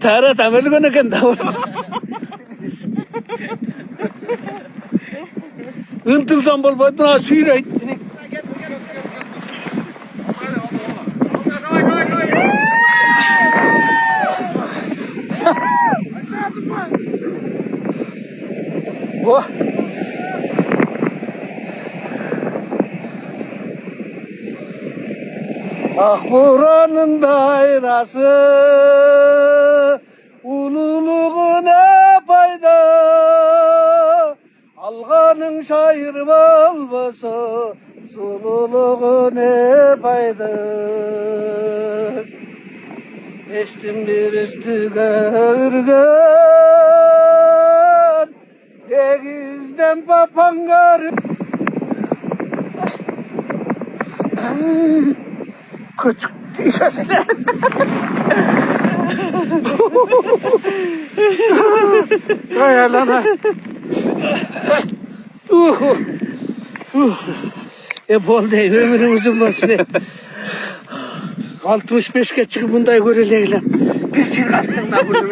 Tara Tamil ko na ganda. Until sambal ba't na sira. Wah. Akburanın dairası ululuğu ne fayda alganın şair balbası sululuğu ne fayda geçtim bir üstü görgen denizden papangar küçük dişesine. Hay Allah'ım. Hep oldu ömrüm uzun olsun. 65'e çıkıp bunday göreleyle. Bir çirkin attım da bunu.